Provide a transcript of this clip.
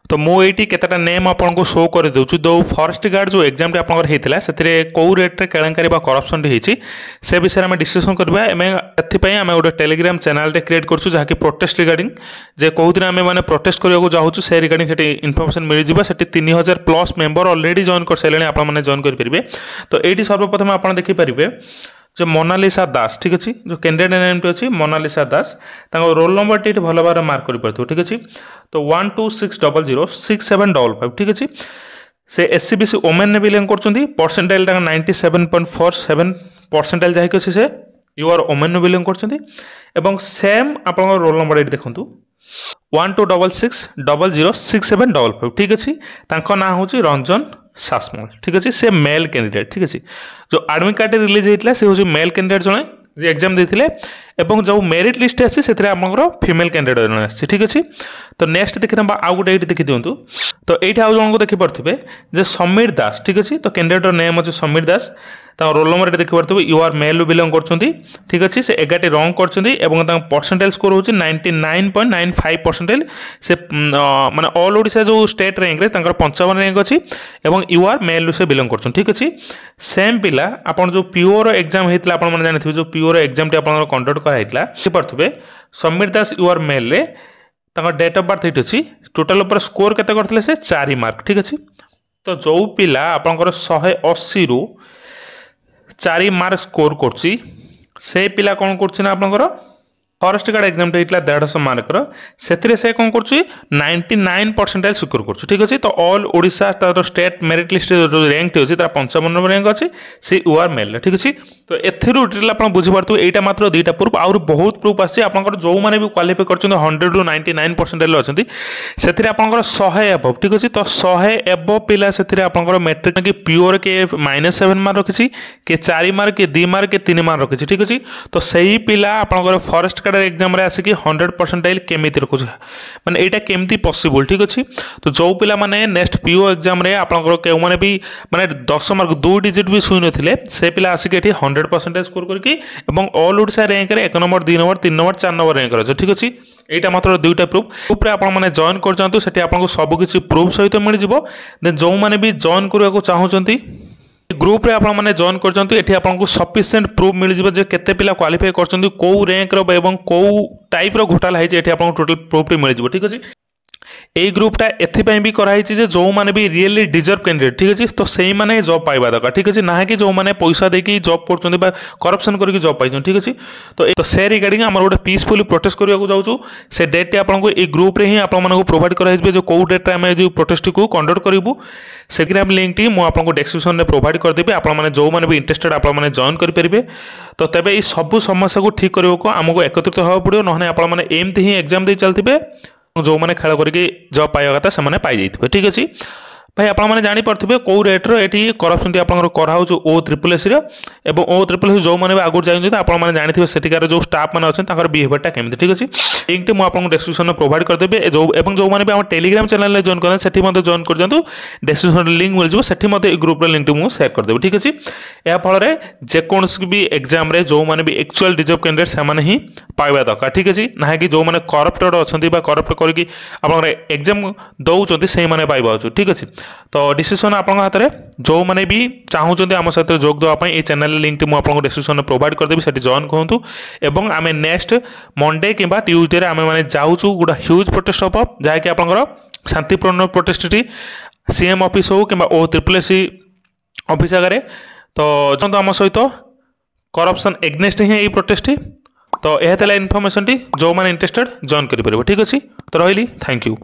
तो मुझे केतेटा नेम आपको शो कर दूँ जो फॉरेस्ट गार्ड जो एग्जाम होता है कौ रेट्रे केलेंकारी करप्शन से विषय में डिस्कसन करवा आम गोटे टेलीग्राम चैनल क्रिएट करूँ जहाँकि प्रोटेस्ट रिगार्डिंग जे कौ दिन आम मैंने प्रोटेस्ट करने जाऊँ से रिगार्डिंग इनफर्मेशन मिल जाए से 3000 प्लस मेंबर ऑलरेडी जॉइन कर सारे आपने जॉइन करेंगे। तो ये सर्वप्रथम आप देखिपारे जो मोनालिसा दास ठीक अच्छे जो कैंडिडेट नेम टी अच्छी मोनालिसा दास रोल नंबर टी भल भाव मार्क कर ठीक अच्छे। तो 1260067555 ठीक अच्छे से एससीबीसी ओमेन ने बिलोंग कर परसेंटाइल 97.47 परसेंटाइल जहाँकि अच्छे से यूआर ओमेन ने बिलोंग कर सेम आप रोल नंबर ये देखूँ 1266006755 ठीक अच्छे ना हूँ रंजन सासमल ठीक अच्छे से मेल कैंडिडेट ठीक अच्छे जो एडमिट कार्ड रिलीज होता है से हूँ मेल कैंडिडेट जड़े जे एग्जाम देते और जो मेरिट लिस्ट आसी से फीमेल कैंडिडेट जन आसी ठीक अच्छे। तो नेक्स्ट देखिए आउ गोटे ये देखी दिंतु तो ये आउ जन को देखिपे जे समीर दास ठीक अच्छे तो कैंडिडेट नेम अच्छे समीर दास रोल नंबर ये देखिपे यू आर मेल बिलोंग कर ठीक अच्छे से 11टी रंग कर परसेंटेज स्कोर हूँ 99.95 परसेंटेज से माने ऑल ओडिशा जो स्टेट रैंक रे 55 रैंक अच्छी और यू आर मेल से बिलोंग कर ठीक अच्छे। सेम पिला आपन जो प्योर एग्जाम होता है आपने जानते जो प्योर एग्जाम टी आप कंडक्ट कराइला Sameer Das you are male रे डेट ऑफ बर्थ ये अच्छी टोटाल ऊपर स्कोर केते करथिले से 4 मार्क ठीक अच्छे। तो जो पिला आपनकर 180 रु 4 मार्क स्कोर करछि से पिला कौन करछि ना आपनकर फॉरेस्ट गार्ड एग्जाम होता 150 मार्क से कौन कर 99 परसेंटाइल सिक्योर कर ठीक अच्छे। तो ऑल ओडिशा तार स्टेट मेरिट लिस्ट जो रैंक अच्छी 55 नंबर रैंक अच्छी से यू आर मेल ठीक अच्छे। तो एथिरू डिटेल आप बुझीपारे यहाँ मात्र 2टा प्रूफ आउर बहुत प्रूफ आसी आप जो मैंने भी क्वालिफाई कर 100 ରୁ 99 परसेंटाइल अच्छा से आप 100 एबव ठीक अच्छे। तो 100 एबव पिला से आप मेट्रिक कि प्योर के -7 मार्क रखी के 4 मार्क के 2 मार्क के 3 मार्क रखी ठीक अच्छे। तो सही पिला आप फॉरेस्ट गार्ड एग्जाम आसिक 100 परसेंटाइल केमी रखुचे माने यहाँ केमती पॉसिबल ठीक अच्छे। तो जो पिला माने नेक्स्ट पीओ एग्जाम आपको मैंने भी माने 10 मार्क 2 डिजिट भी छुई नथिले से पिला आसिक 100 परसेंटेज स्कोर करके ऑल ओडिशा रैंक रे 1 number 2 number 3 number 4 number rank अच्छे ठीक अच्छे। यहाँ मात्र 2टा प्रूफ ऊपर आपने जॉइन कर आपको सबकि प्रूफ सहित मिल जाए जो मैंने भी जॉइन करने चाहते ग्रुप रे आपण माने जॉइन करजंतु एठी आपनको सफिशिएंट प्रूफ मिल जिवो जे केते पिला क्वालिफाई करजंतु को रैंक रो एवं को टाइप रो घोटाला है जे एठी आपनको टोटल प्रूफ मिल जिवो ठीक अछि। এই গ্রুপটা এথিপাই भी कराई যে जो माने भी रियली डिजर्व कैंडिडेट ठीक अच्छे तो से माने जॉब पाइबा दरकार ठीक अच्छे ना कि जो माने पैसा देके जॉब करछन्ती बा करप्शन करके जॉब पाइछन ठीक अच्छे। तो से रिगार्डिंग हमर गोटे पीसफुली प्रोटेस्ट करबा जाउछु से डेट टी आपनको ए ग्रुप रे ही आपन मानको प्रोवाइड करा हिबे जो को डेट रे हम जो प्रोटेस्ट को कंडक्ट करिवु से ग्राम लिंक टी मु आपनको डिस्क्रिप्शन रे प्रोवाइड कर देबे आपन माने जो माने भी इंटरेस्टेड आपन माने जॉइन कर परिबे। तो तबे ई सब समस्या को ठीक करबो को हमको एकत्रित होबा पड़ियो नहने आपन माने एमती ही एग्जाम दे चलतिबे जो मैंने खेल करके जॉब पाइबा कथा से पाई जाइए ठीक अच्छे। भाई आपने जापे कौ रेट्रे ये corruption कराऊ O SSS O SSS जो मैंने आगुरी चाहिए आपने जानते सेठिकार जो स्टाफ मैंने अच्छे बिहेवियरटा केमी ठीक अच्छे लिंक मैं आपको डिस्क्रिप्शन में प्रोवाइड करदेवी जो मैंने भी टेलीग्राम चैनल जॉइन करें से जॉइन कर दिखाँ डिस्क्रिप्शन लिंक मिल जाए से ग्रुप लिंक मुझे सेयार करदेवी ठीक अच्छे। या फल जेकोसी भी एग्जाम जो मैंने भी एक्चुअल डिजर्व कैंडिडेट से ही पाइबा दरकार ठीक अच्छे ना कि जो मैंने करप्टेड अच्छा करप्ट करके एग्जाम दौरान से पाइबा ठीक अच्छे। तो डिस्क्रिप्शन आपन हाथ में जो मैंने भी चाहते आम सहित जोग देवाई ये चैनल लिंक मुझे डिस्क्रिप्शन में प्रोवाइड करदेवी से जॉइन कहतु एवं आम नेक्स्ट मंडे कि ट्यूजडे आम मैंने जाऊँ गोटे ह्यूज प्रोटेस्ट हम जहाँकि आपंकर शांतिपूर्ण प्रोटेस्ट सीएम ऑफिस हो कि OSSS ऑफिस आगे तो आम सहित करप्शन एग्नेस्ट ही यही प्रोटेस्ट तो यह इनफॉरमेशन जो मैंने इंटरेस्टेड जॉइन करेंगे ठीक अच्छे। तो रही थैंक यू।